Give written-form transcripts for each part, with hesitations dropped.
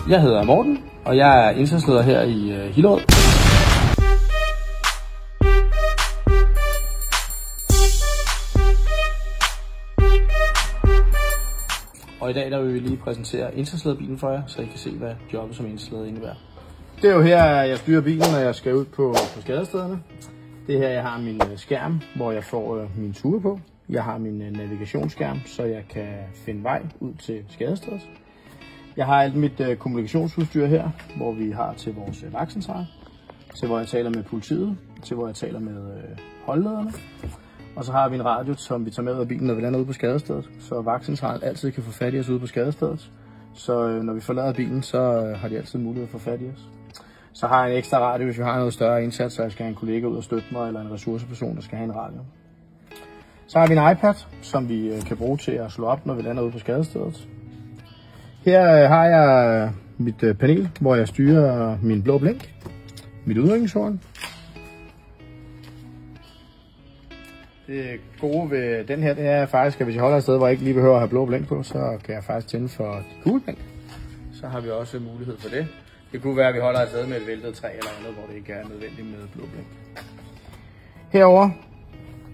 Jeg hedder Morten, og jeg er indsatsleder her i Hillerød. Og i dag der vil vi lige præsentere indsatslederbilen for jer, så I kan se, hvad jobbet som indsatsleder indebærer. Det er jo her, jeg styrer bilen, når jeg skal ud på skadestederne. Det er her, jeg har min skærm, hvor jeg får mine ture på. Jeg har min navigationsskærm, så jeg kan finde vej ud til skadestedet. Jeg har alt mit kommunikationsudstyr her, hvor vi har til vores vagtcentral, til hvor jeg taler med politiet, til hvor jeg taler med holdlederne. Og så har vi en radio, som vi tager med ud af bilen, når vi lander ude på skadestedet, så vagtcentralen altid kan få fat i os ude på skadestedet. Så når vi forlader bilen, så har de altid mulighed for fat i os. Så har jeg en ekstra radio, hvis vi har noget større indsats, så jeg skal have en kollega ud og støtte mig, eller en ressourceperson, der skal have en radio. Så har vi en iPad, som vi kan bruge til at slå op, når vi lander ude på skadestedet. Her har jeg mit panel, hvor jeg styrer min blå blink, mit udrykningshorn. Det gode ved den her, det er faktisk, at hvis jeg holder et sted, hvor jeg ikke lige behøver at have blå blink på, så kan jeg faktisk tænde for de gule blink. Så har vi også mulighed for det. Det kunne være, at vi holder et sted med et væltet træ eller andet, hvor det ikke er nødvendigt med blå blink. Herover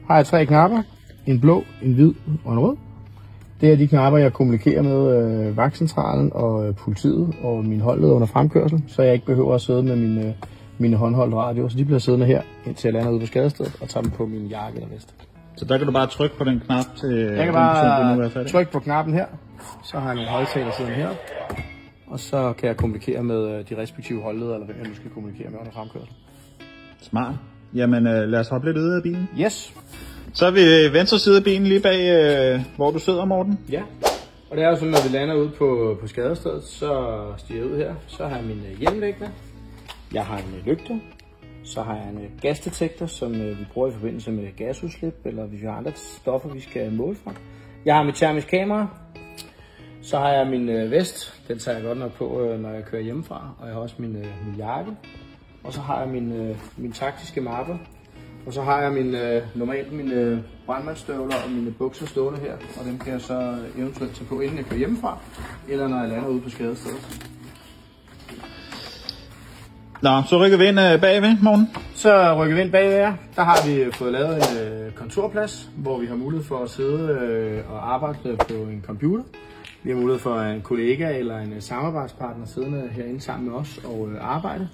har jeg 3 knapper. En blå, en hvid og en rød. Det er de knapper, jeg kommunikerer med vagtcentralen og politiet og min holdleder under fremkørsel, så jeg ikke behøver at sidde med mine håndholdte radioer. Så de bliver siddende her, indtil jeg lander ude på skadestedet og tager dem på min jakke eller vest. Så der kan du bare trykke på den knap til jeg kan bare trykke på knappen her, så har jeg nogle højtaler siddende her. Og så kan jeg kommunikere med de respektive holdledere, eller hvem jeg nu skal kommunikere med under fremkørsel. Smart. Jamen lad os hoppe lidt ud af bilen. Yes. Så er vi venstre side af bilen lige bag, hvor du sidder, Morten. Ja, og det er jo sådan, når vi lander ude på skadestedet, så stiger jeg ud her. Så har jeg min hjelm liggende. Jeg har en lygte. Så har jeg en gasdetektor, som vi bruger i forbindelse med gasudslip, eller hvis vi har andre stoffer, vi skal måle fra. Jeg har mit termisk kamera. Så har jeg min vest. Den tager jeg godt nok på, når jeg kører hjemmefra. Og jeg har også min jakke. Og så har jeg min taktiske mappe. Og så har jeg normalt mine brandmandsstøvler og mine bukser stående her, og dem kan jeg så eventuelt tage på, inden jeg kører hjemmefra, eller når jeg lander ude på skadestedet. Nå, så rykker vi ind bagved, Morten. Så rykker vi ind bagved her. Der har vi fået lavet en kontorplads, hvor vi har mulighed for at sidde og arbejde på en computer. Vi har mulighed for en kollega eller en samarbejdspartner siddende herinde sammen med os og arbejde.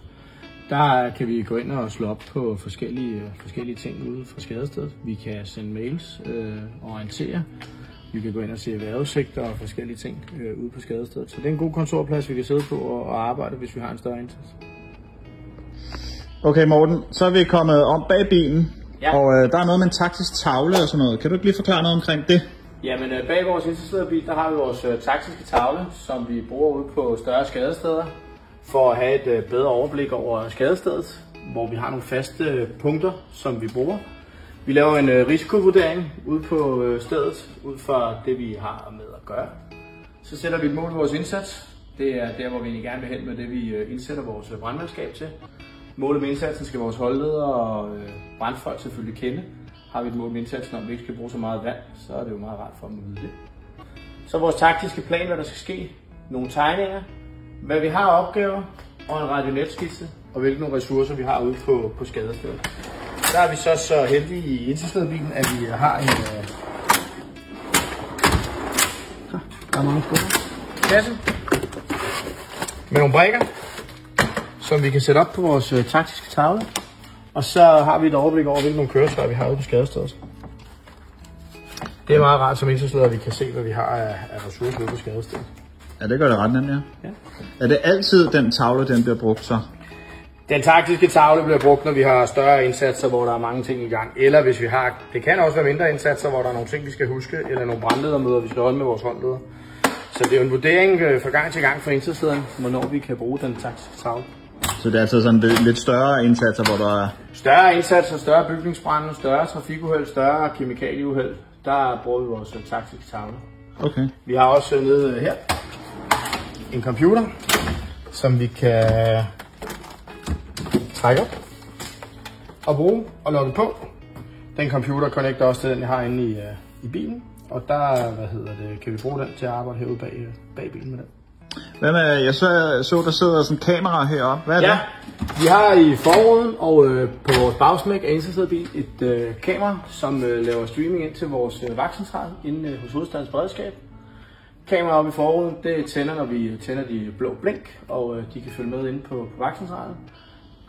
Der kan vi gå ind og slå op på forskellige ting ude fra skadestedet. Vi kan sende mails og orientere. Vi kan gå ind og se vejrudsigter og forskellige ting ude på skadestedet. Så det er en god kontorplads, vi kan sidde på og arbejde, hvis vi har en større indsats. Okay, Morten, så er vi kommet om bag bilen, ja. Og der er noget med en taktisk tavle og sådan noget. Kan du ikke lige forklare noget omkring det? Jamen bag vores indsatslederbil, der har vi vores taktiske tavle, som vi bruger ude på større skadesteder, for at have et bedre overblik over skadestedet, hvor vi har nogle faste punkter, som vi bruger. Vi laver en risikovurdering ude på stedet, ud fra det, vi har med at gøre. Så sætter vi et mål i vores indsats. Det er der, hvor vi egentlig gerne vil hen med det, vi indsætter vores brandmandskab til. Målet med indsatsen skal vores holdledere og brandfolk selvfølgelig kende. Har vi et mål med indsatsen, om vi ikke skal bruge så meget vand, så er det jo meget rart for dem at vide det. Så vores taktiske plan, hvad der skal ske. Nogle tegninger. Hvad vi har opgaver, og en radionetskitse, og hvilke nogle ressourcer vi har ude på skadestedet. Der er vi så heldige i indsatslederbilen, at vi har en der er mange kasse med nogle brikker, som vi kan sætte op på vores taktiske tavle. Og så har vi et overblik over, hvilke nogle køretøjer vi har ude på skadestedet. Det er meget rart som indsatsleder, at vi kan se, hvad vi har af ressourcer ude på skadestedet. Ja, det gør det ret nemt, ja. Er det altid den tavle, den bliver brugt så? Den taktiske tavle bliver brugt, når vi har større indsatser, hvor der er mange ting i gang. Eller hvis vi har, det kan også være mindre indsatser, hvor der er nogle ting, vi skal huske, eller nogle brandledermøder, vi skal holde med vores holdledere. Så det er jo en vurdering fra gang til gang for indsatslederen, hvornår vi kan bruge den taktiske tavle. Så det er altså sådan lidt større indsatser, hvor der er... Større indsatser, større bygningsbrande, større trafikuheld, større kemikalieuheld. Der bruger vi vores taktiske tavle. Okay. Vi har også nede her en computer, som vi kan trække op og bruge og logge på. Den computer connecter også til den, jeg har inde i bilen. Og der kan vi bruge den til at arbejde herude bag bilen med den. Hvad med, jeg så der sidder sådan en kamera heroppe. Hvad er det? Vi har i forruden og på vores bagsmæk af Intersled-bil et kamera, som laver streaming ind til vores vagtcentral inde hos Hovedstadens Beredskab. Kameraet oppe i forruden, det tænder, når vi tænder de blå blink, og de kan følge med inde på vagtcentralen.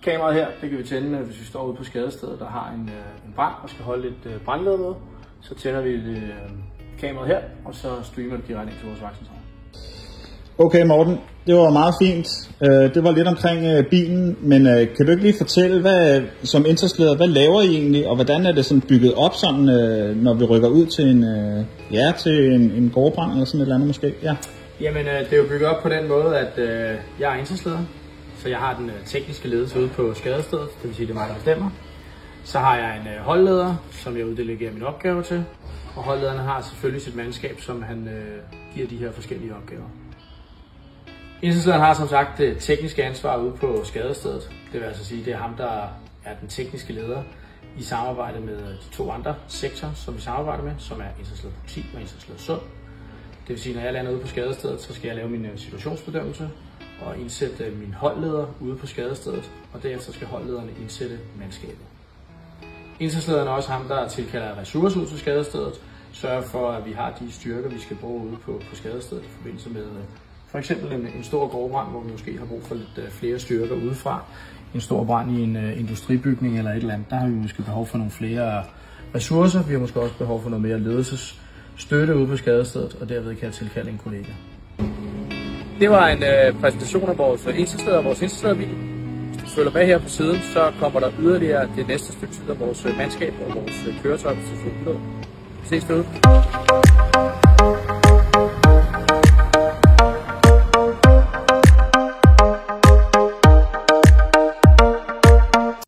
Kameraet her, det kan vi tænde, hvis vi står ude på skadestedet, der har en brand og skal holde et brandleder med. Så tænder vi kameraet her, og så streamer det direkte ind til vores vagtcentral. Okay Morten, det var meget fint. Det var lidt omkring bilen, men kan du ikke lige fortælle, som Intersleder, hvad laver I egentlig, og hvordan er det sådan bygget op, sådan, når vi rykker ud til en gårdbrand eller sådan et eller andet måske? Ja. Jamen, det er jo bygget op på den måde, at jeg er Intersleder, så jeg har den tekniske ledelse ude på skadestedet, det vil sige, det er mig, der bestemmer. Så har jeg en holdleder, som jeg uddelegerer min opgave til, og holdlederen har selvfølgelig sit mandskab, som han giver de her forskellige opgaver. Intersleden har som sagt det tekniske ansvar ude på skadestedet. Det vil altså sige, det er ham, der er den tekniske leder i samarbejde med de to andre sektorer, som vi samarbejder med, som er Intersled Politi og Intersled Sund. Det vil sige, når jeg lander ude på skadestedet, så skal jeg lave min situationsbedømmelse og indsætte min holdleder ude på skadestedet, og derefter skal holdlederne indsætte mandskabet. Intersleden er også ham, der tilkalder ressourcer ud til skadestedet, sørger for, at vi har de styrker, vi skal bruge ude på skadestedet i forbindelse med for eksempel en stor gårdbrand, hvor vi måske har brug for lidt flere styrker udefra. En stor brand i en industribygning eller et eller andet, der har vi måske behov for nogle flere ressourcer. Vi har måske også behov for noget mere ledelsesstøtte ude på skadestedet, og derved kan jeg tilkalde en kollega. Det var en præsentation af vores Intersled og vores Intersled-bil. Hvis du følger med her på siden, så kommer der yderligere det næste stykke tid af vores mandskab og vores køretøj på stationen. Vi ses derude.